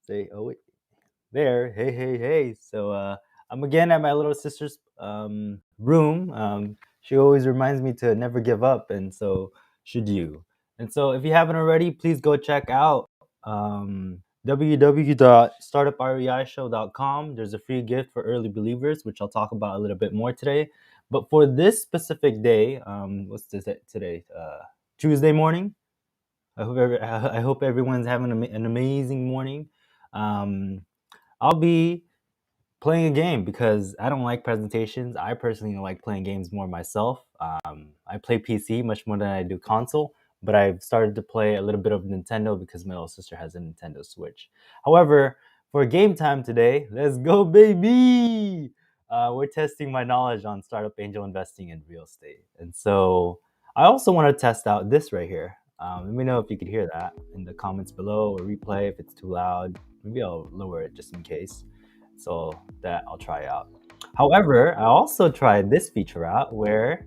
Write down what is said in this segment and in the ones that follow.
Say, oh wait, there. Hey, hey, hey. So I'm again at my little sister's room. She always reminds me to never give up, and so should you. And so if you haven't already, please go check out www.startupreishow.com. There's a free gift for early believers, which I'll talk about a little bit more today. But for this specific day, what's this today? Tuesday morning. I hope everyone's having an amazing morning. Um, I'll be playing a game because I don't like presentations. I personally like playing games more myself. I play PC much more than I do console, but I've started to play a little bit of Nintendo because my little sister has a Nintendo Switch. However, for game time today, let's go, baby! We're testing my knowledge on startup angel investing and real estate. And so I also want to test out this right here. Let me know if you could hear that in the comments below or replay if it's too loud. Maybe I'll lower it just in case. So that I'll try out. However, I also tried this feature out where,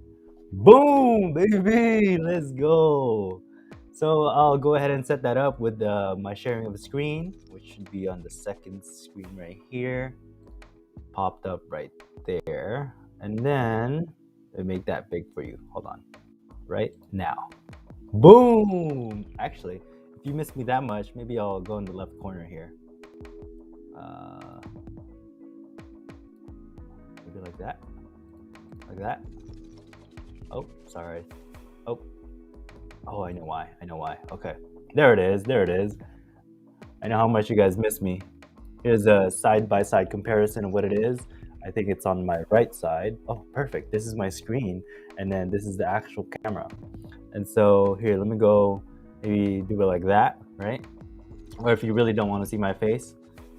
boom, baby, let's go. So I'll go ahead and set that up with my sharing of the screen, which should be on the second screen right here, popped up right there. And then let me make that big for you. Hold on, right now. Boom! Actually, if you miss me that much, maybe I'll go in the left corner here. Maybe like that. Like that. Oh, sorry. Oh, I know why. Okay. There it is. I know how much you guys miss me. Here's a side-by-side comparison of what it is. I think it's on my right side. Oh, perfect. This is my screen, and then this is the actual camera. And so here, let me go maybe do it like that, right? Or if you really don't want to see my face,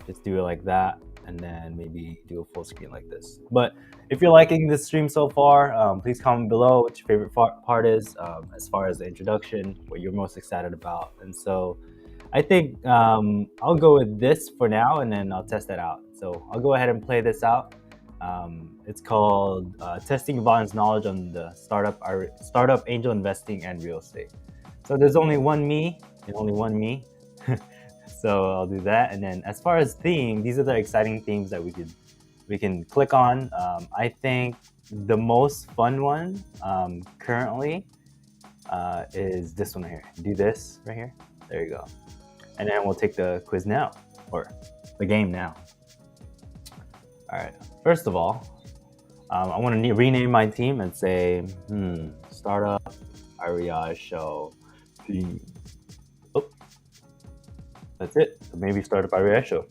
just do it like that, and then maybe do a full screen like this. But if you're liking this stream so far, please comment below what your favorite part is as far as the introduction, what you're most excited about. And so I think I'll go with this for now, and then I'll test that out. So I'll go ahead and play this out. It's called Testing Yvon's Knowledge on the Startup Angel Investing and Real Estate. So there's only one me, and only one me. So I'll do that. And then as far as theme, these are the exciting themes that we can click on. I think the most fun one currently is this one right here. Do this right here. There you go. And then we'll take the quiz now, or the game now. All right. First of all, I want to rename my team and say Startup REI Show team. Oh, that's it. So maybe Startup REI Show.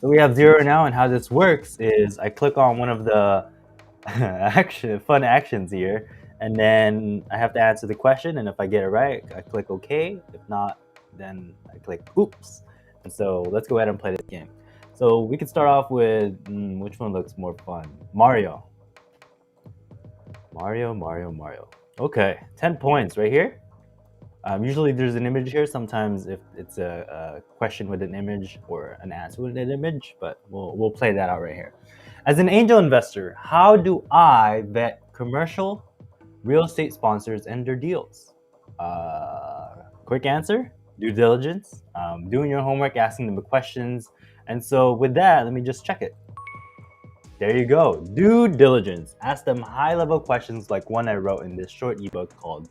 So we have 0 now, and how this works is I click on one of the fun actions here, and then I have to answer the question, and if I get it right, I click OK. If not, then I click oops. And so let's go ahead and play this game. So we can start off with, which one looks more fun? Mario. Okay, 10 points right here. Usually there's an image here. Sometimes if it's a question with an image or an answer with an image, but we'll play that out right here. As an angel investor, how do I vet commercial real estate sponsors and their deals? Quick answer, due diligence, doing your homework, asking them the questions. And so with that, let me just check it. There you go, due diligence. Ask them high-level questions like one I wrote in this short ebook called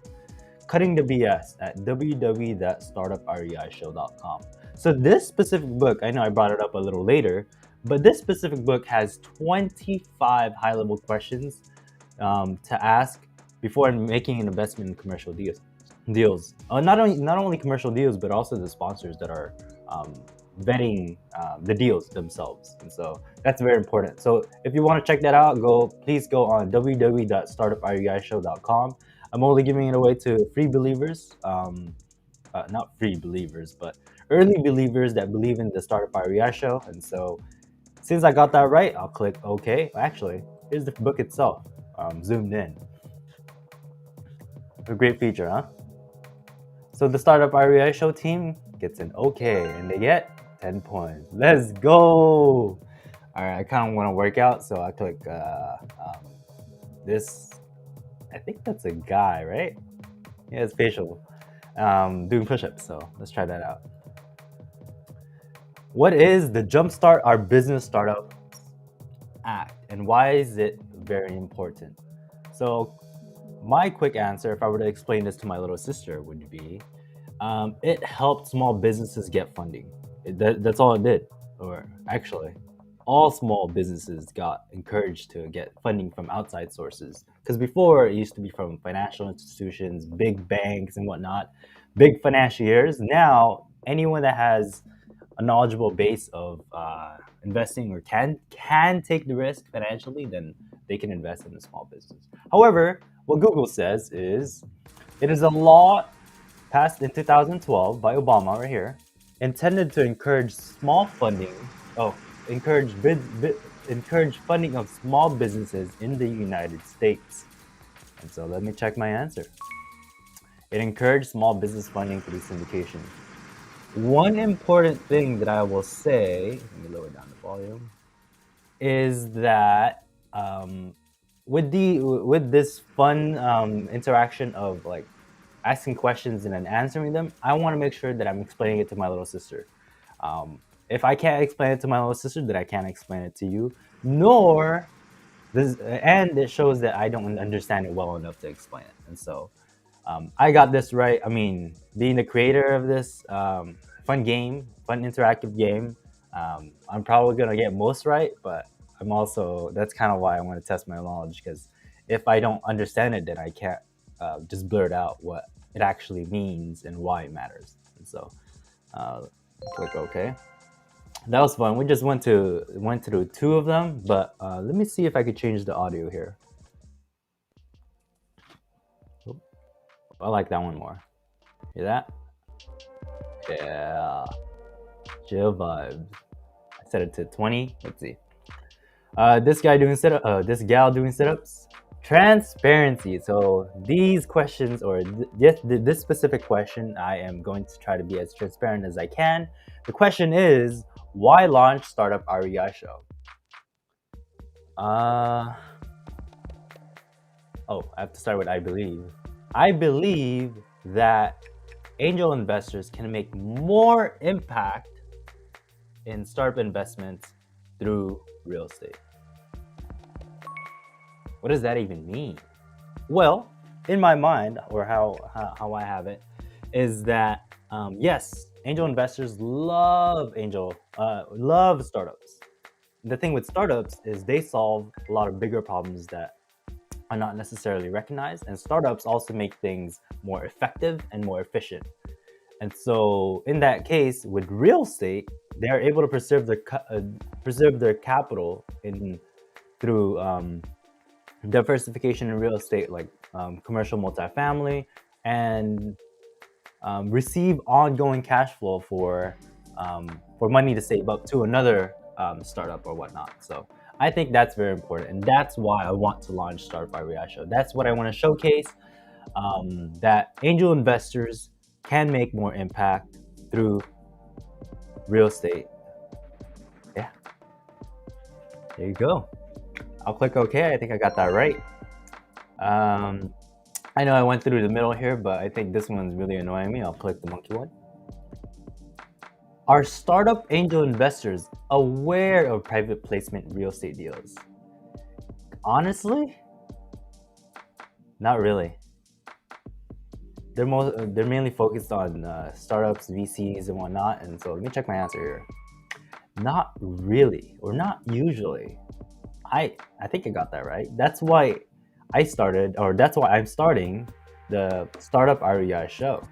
Cutting the BS at www.startupreishow.com. So this specific book, I know I brought it up a little later, but this specific book has 25 high-level questions to ask before making an investment in commercial deals. Not only commercial deals, but also the sponsors that are vetting the deals themselves. And so that's very important. So if you want to check that out, please go on www.startupreishow.com. I'm only giving it away to free believers, not free believers, but early believers that believe in the Startup REI Show. And so since I got that right, I'll click OK. Actually, here's the book itself, zoomed in. A great feature, huh? So the Startup REI Show team gets an OK, and they get 10 points. Let's go. All right, I kind of want to work out, so I click this. I think that's a guy, right? Yeah, it's facial. Doing push-ups, so let's try that out. What is the Jumpstart Our Business Startup Act, and why is it very important? So, my quick answer, if I were to explain this to my little sister, would be it helped small businesses get funding. That's all it did. Or actually, all small businesses got encouraged to get funding from outside sources. Because before, it used to be from financial institutions, big banks, and whatnot, big financiers. Now, anyone that has a knowledgeable base of investing or can take the risk financially, then they can invest in a small business. However, what Google says is it is a law passed in 2012 by Obama right here, intended to encourage small funding. Oh, encourage funding of small businesses in the United States. And so let me check my answer. It encouraged small business funding through syndication. One important thing that I will say, let me lower down the volume, is that with this fun interaction of like asking questions and then answering them, I want to make sure that I'm explaining it to my little sister. If I can't explain it to my little sister, then I can't explain it to you. Nor this, and it shows that I don't understand it well enough to explain it. And so I got this right. I mean, being the creator of this fun interactive game, I'm probably gonna get most right, but I'm also that's kind of why I want to test my knowledge, because if I don't understand it, then I can't just blurt out what it actually means and why it matters. And so, click OK. That was fun. We just went through two of them, but let me see if I could change the audio here. I like that one more. Hear that? Yeah. Chill vibes. I set it to 20. Let's see. This gal doing sit-ups. Transparency. So these questions, or this specific question, I am going to try to be as transparent as I can. The question is, why launch Startup REI Show? I have to start with I believe. I believe that angel investors can make more impact in startup investments through real estate. What does that even mean? Well, in my mind, or how I have it, is that yes, angel investors love startups. The thing with startups is they solve a lot of bigger problems that are not necessarily recognized, and startups also make things more effective and more efficient. And so, in that case, with real estate, they are able to preserve their capital through diversification in real estate, like commercial multifamily, and receive ongoing cash flow for money to save up to another startup or whatnot. So I think that's very important, and that's why I want to launch Startup REI Show. That's what I want to showcase, that angel investors can make more impact through real estate. Yeah, there you go. I'll click OK. I think I got that right. I know I went through the middle here, but I think this one's really annoying me. I'll click the monkey one. Are startup angel investors aware of private placement real estate deals? Honestly, not really. They're mainly focused on startups, VCs, and whatnot. And so let me check my answer here. Not really, or not usually. I think I got that right. That's why that's why I'm starting the Startup REI Show.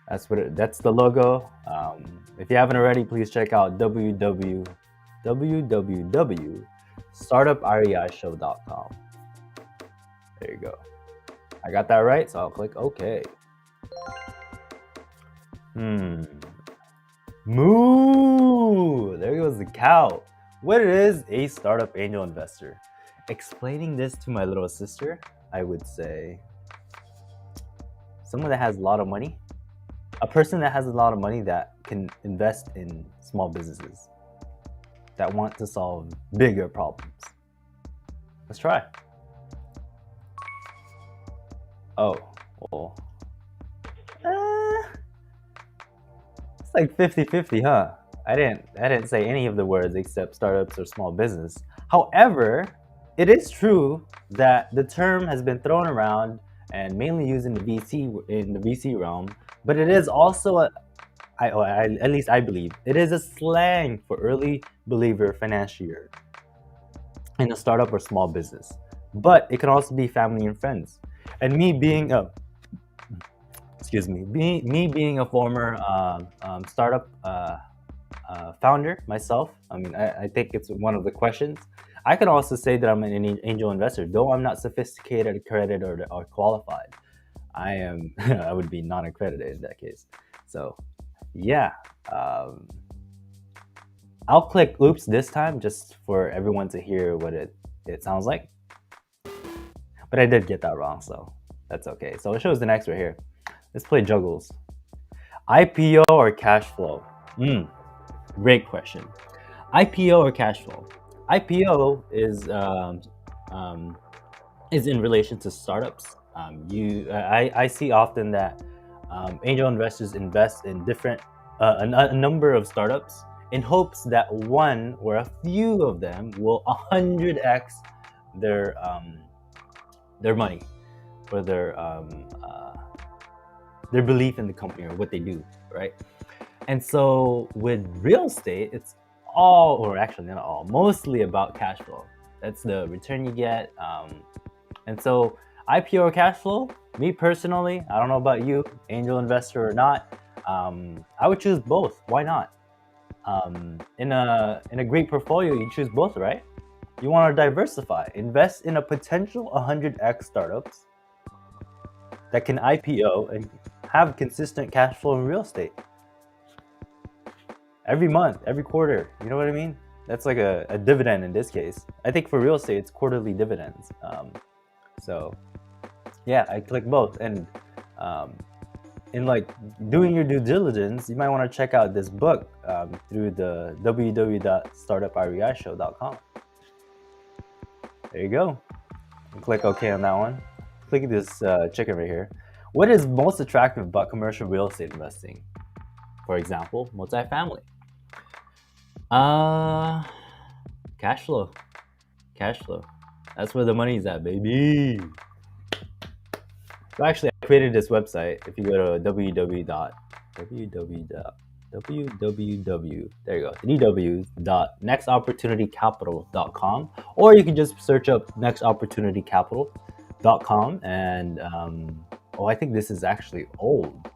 That's the logo. If you haven't already, please check out www.startupreishow.com. There you go. I got that right, so I'll click OK. Moo! There goes the cow. What is a startup angel investor? Explaining this to my little sister, I would say someone that has a lot of money. A person that has a lot of money that can invest in small businesses that want to solve bigger problems. Let's try. Oh, well. It's like 50-50, huh? I didn't say any of the words except startups or small business. However, it is true that the term has been thrown around and mainly used in the VC realm, but it is also at least I believe it is a slang for early believer financier in a startup or small business. But it can also be family and friends. And me being a me being a former startup founder myself. I mean, I think it's one of the questions. I can also say that I'm an angel investor, though I'm not sophisticated, accredited, or qualified. I am. I would be non-accredited in that case. So, yeah, um, I'll click "oops" this time just for everyone to hear what it sounds like. But I did get that wrong, so that's okay. So it shows the next right here. Let's play juggles. IPO or cash flow? Great question. IPO or cash flow? IPO is in relation to startups. I see often that angel investors invest in a number of startups in hopes that one or a few of them will 100x their money or their belief in the company or what they do, right? And so with real estate, it's all, or actually not all, mostly about cash flow. That's the return you get. And so IPO or cash flow, me personally, I don't know about you, angel investor or not, I would choose both. Why not? In a great portfolio, you choose both, right? You want to diversify, invest in a potential 100x startups that can IPO and have consistent cash flow in real estate every month, every quarter. You know what I mean? That's like a dividend in this case. I think for real estate, it's quarterly dividends. So yeah, I click both. And in like doing your due diligence, you might want to check out this book through the www.startupreishow.com. There you go. And click OK on that one. Click this chicken right here. What is most attractive about commercial real estate investing? For example, multifamily. Cash flow. Cash flow. That's where the money's at, baby. So actually, I created this website. If you go to www, there you go, 3w.nextopportunitycapital.com, or you can just search up nextopportunitycapital.com. And I think this is actually old,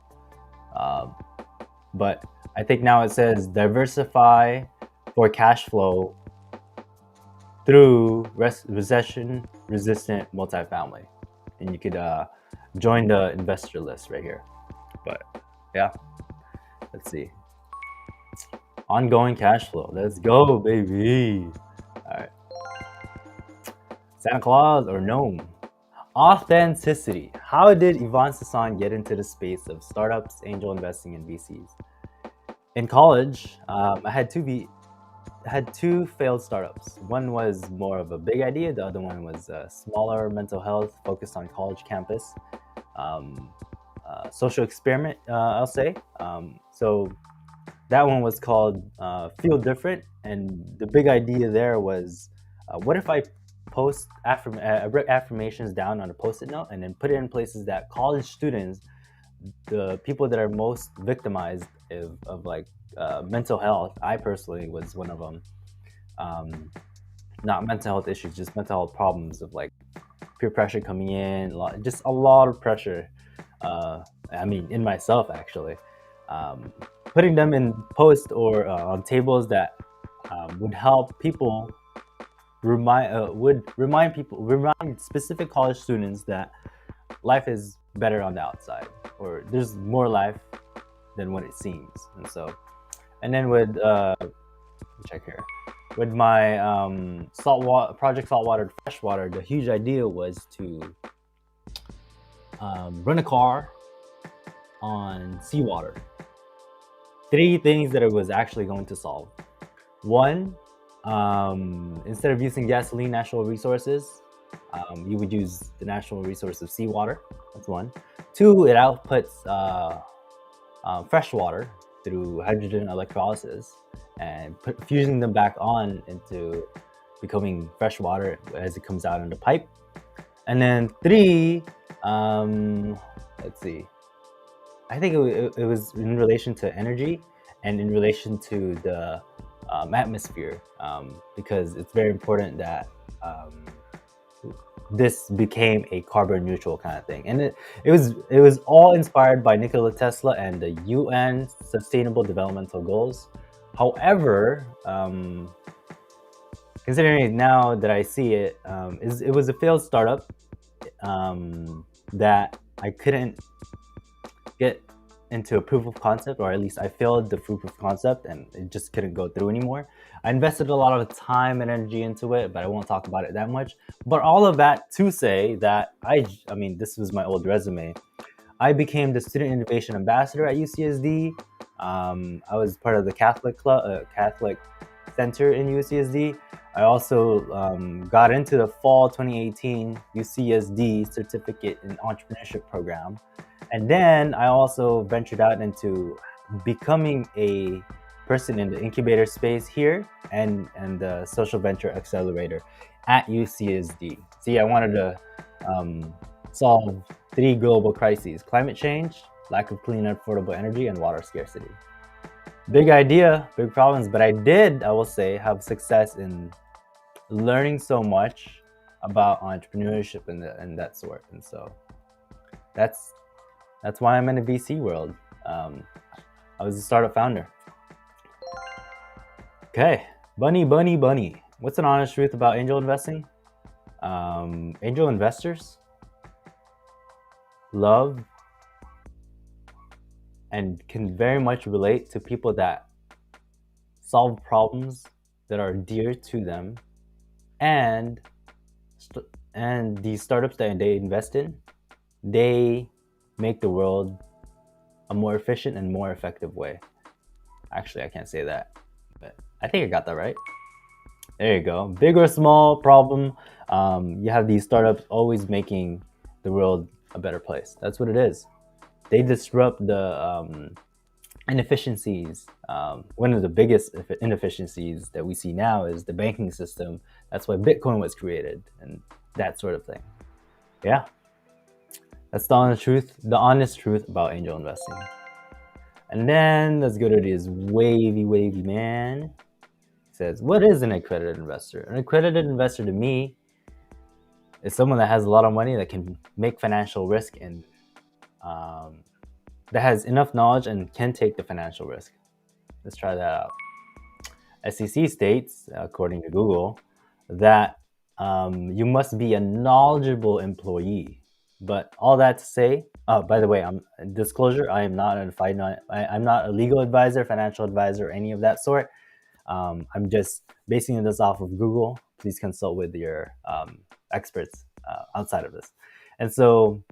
but I think now it says diversify for cash flow through recession-resistant multifamily, and you could join the investor list right here. But yeah, let's see. Ongoing cash flow. Let's go, baby. All right. Santa Claus or gnome? Authenticity. How did Yvan Sison get into the space of startups, angel investing, and VCs? In college, I had two failed startups. One was more of a big idea. The other one was smaller mental health, focused on college campus, social experiment, I'll say. So that one was called Feel Different. And the big idea there was, what if I write affirmations down on a Post-it note and then put it in places that college students, the people that are most victimized of like mental health. I personally was one of them. Not mental health issues, just mental health problems of like peer pressure coming in, just a lot of pressure. I mean, in myself actually. Putting them in posts or on tables that would help people remind specific college students that life is better on the outside, or there's more life than what it seems. And then with check here, with my project saltwater to freshwater, the huge idea was to run a car on seawater. 3 things that it was actually going to solve. 1, instead of using gasoline, natural resources, you would use the natural resource of seawater. That's 1. 2, it outputs fresh water, through hydrogen electrolysis and fusing them back on into becoming fresh water as it comes out in the pipe. And then 3, let's see, I think it was in relation to energy and in relation to the atmosphere, because it's very important that this became a carbon neutral kind of thing. And it was all inspired by Nikola Tesla and the UN Sustainable Developmental Goals. However, considering it now that I see it, it was a failed startup that I couldn't get into a proof of concept, or at least I failed the proof of concept and it just couldn't go through anymore. I invested a lot of time and energy into it, but I won't talk about it that much. But all of that to say that I mean, this was my old resume. I became the Student Innovation Ambassador at UCSD. I was part of the Catholic Club, Catholic Center in UCSD. I also got into the fall 2018 UCSD Certificate in Entrepreneurship program. And then I also ventured out into becoming a person in the incubator space here and the social venture accelerator at UCSD. See, I wanted to solve 3 global crises: climate change, lack of clean and affordable energy, and water scarcity. Big idea, big problems, but I will say, have success in learning so much about entrepreneurship and that sort. And so that's why I'm in the VC world. I was a startup founder. Okay, bunny. What's an honest truth about angel investing? Angel investors love and can very much relate to people that solve problems that are dear to them, and these startups that they invest in, they make the world a more efficient and more effective way. Actually, I can't say that, but I think I got that right. There you go. Big or small problem, you have these startups always making the world a better place. That's what it is. They disrupt the inefficiencies. One of the biggest inefficiencies that we see now is the banking system. That's why Bitcoin was created and that sort of thing. Yeah. That's the honest truth about angel investing. And then let's go to this wavy man. He says, what is an accredited investor? An accredited investor to me is someone that has a lot of money that can make financial risk and that has enough knowledge and can take the financial risk. Let's try that out. SEC states, according to Google, that you must be a knowledgeable employee. But all that to say, by the way, disclosure, I'm not a legal advisor, financial advisor, any of that sort. I'm just basing this off of Google. Please consult with your experts outside of this. And so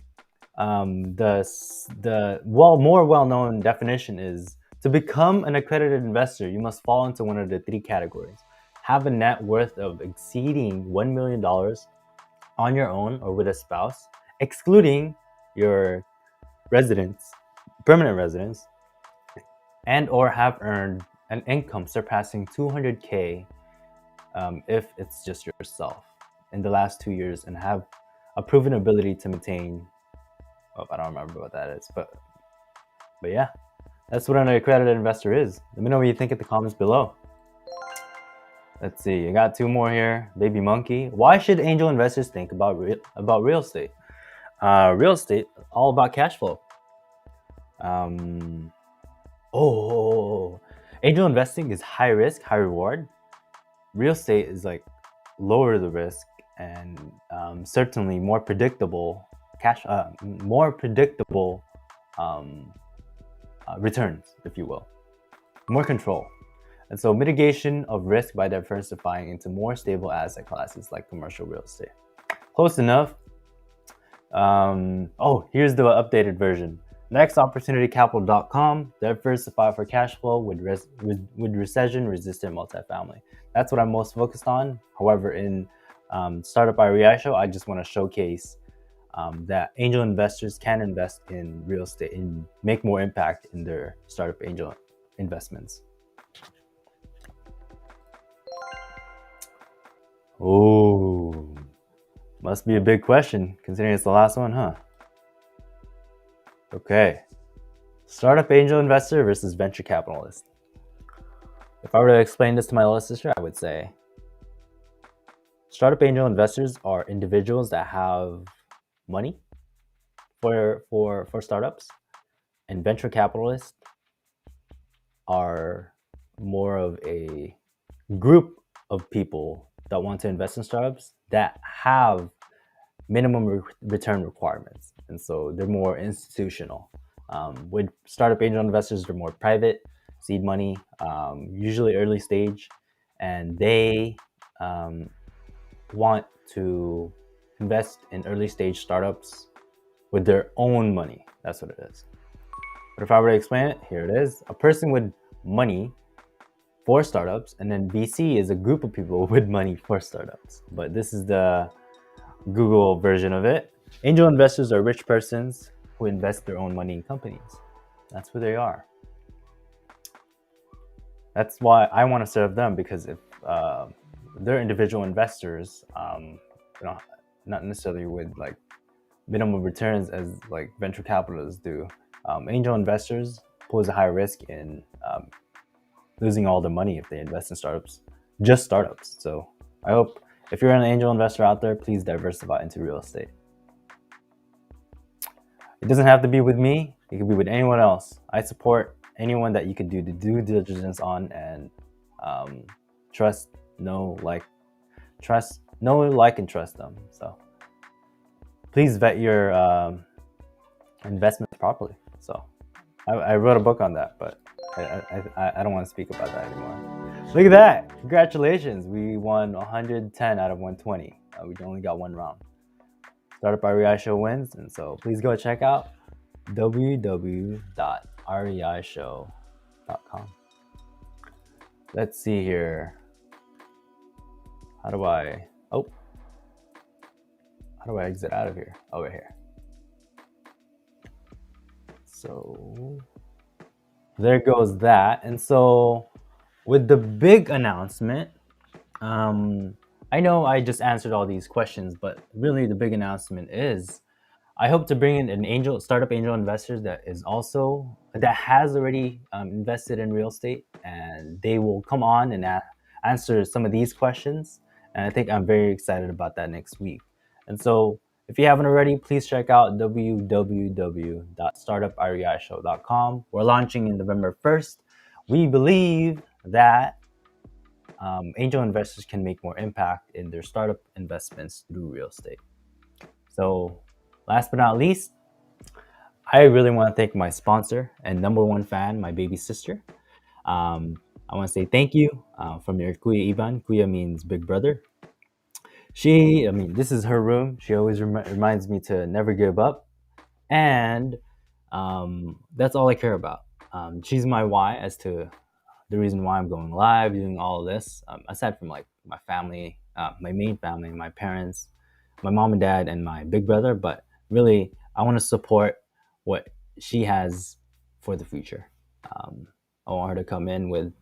the more well-known definition is, to become an accredited investor, you must fall into one of the 3 categories. Have a net worth of exceeding $1 million on your own or with a spouse, excluding your permanent residence, and or have earned an income surpassing $200K if it's just yourself in the last 2 years, and have a proven ability to maintain, I don't remember what that is, but yeah, that's what an accredited investor is. Let me know what you think in the comments below. Let's see, I got 2 more here. Baby Monkey. Why should angel investors think about real estate? Real estate, all about cash flow. Angel investing is high risk, high reward. Real estate is like lower the risk and certainly more predictable returns, if you will. More control. And so mitigation of risk by diversifying into more stable asset classes like commercial real estate. Close enough. Here's the updated version. nextopportunitycapital.com. Diversify for cash flow with recession-resistant multifamily. That's what I'm most focused on. However, in Startup by Riaisho, I just want to showcase that angel investors can invest in real estate and make more impact in their startup angel investments? Oh, must be a big question considering it's the last one, huh? Okay. Startup angel investor versus venture capitalist. If I were to explain this to my little sister, I would say startup angel investors are individuals that have money for startups, and venture capitalists are more of a group of people that want to invest in startups that have minimum return requirements, and so they're more institutional. With startup angel investors, they're more private, seed money, usually early stage, and they want to invest in early stage startups with their own money. That's what it is. But if I were to explain it, here it is. A person with money for startups, and then VC is a group of people with money for startups. But this is the Google version of it. Angel investors are rich persons who invest their own money in companies. That's who they are. That's why I want to serve them, because if they're individual investors, not necessarily with like minimum returns as like venture capitalists do. Angel investors pose a high risk in losing all their money if they invest in startups, just startups. So I hope if you're an angel investor out there, please diversify into real estate. It doesn't have to be with me. It could be with anyone else. I support anyone that you could do the due diligence on and trust, know, like, and trust them. So please vet your investments properly. So I wrote a book on that, but I don't want to speak about that anymore. Look at that. Congratulations. We won 110 out of 120. We only got one round. Startup REI Show wins, and so please go check out www.reishow.com. Let's see here. How do I exit out of here? Over here. So there goes that. And so with the big announcement, I know I just answered all these questions, but really the big announcement is I hope to bring in an startup angel investor that has already invested in real estate, and they will come on and answer some of these questions. And I think I'm very excited about that next week. And so if you haven't already, please check out www.startupreishow.com. We're launching in November 1st. We believe that angel investors can make more impact in their startup investments through real estate. So last but not least, I really want to thank my sponsor and number one fan, my baby sister. I want to say thank you from your Kuya Yvan. Kuya means big brother. This is her room. She always reminds me to never give up. And that's all I care about. She's my why as to the reason why I'm going live, doing all of this. Aside from like my family, my main family, my parents, my mom and dad, and my big brother. But really, I want to support what she has for the future. I want her to come in with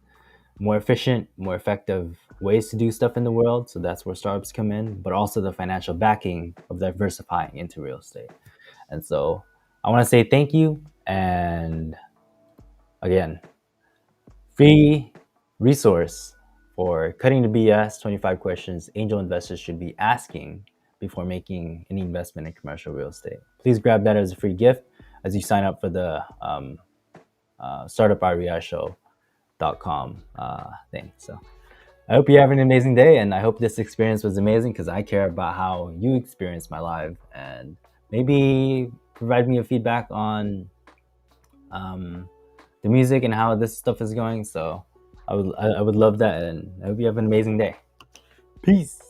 more efficient, more effective ways to do stuff in the world. So that's where startups come in, but also the financial backing of diversifying into real estate. And so I want to say thank you. And again, free resource for cutting the BS, 25 questions angel investors should be asking before making any investment in commercial real estate. Please grab that as a free gift as you sign up for the startupreishow.com thing. So I hope you have an amazing day, and I hope this experience was amazing, because I care about how you experience my live, and maybe provide me a feedback on the music and how this stuff is going. So I would love that, and I hope you have an amazing day. Peace.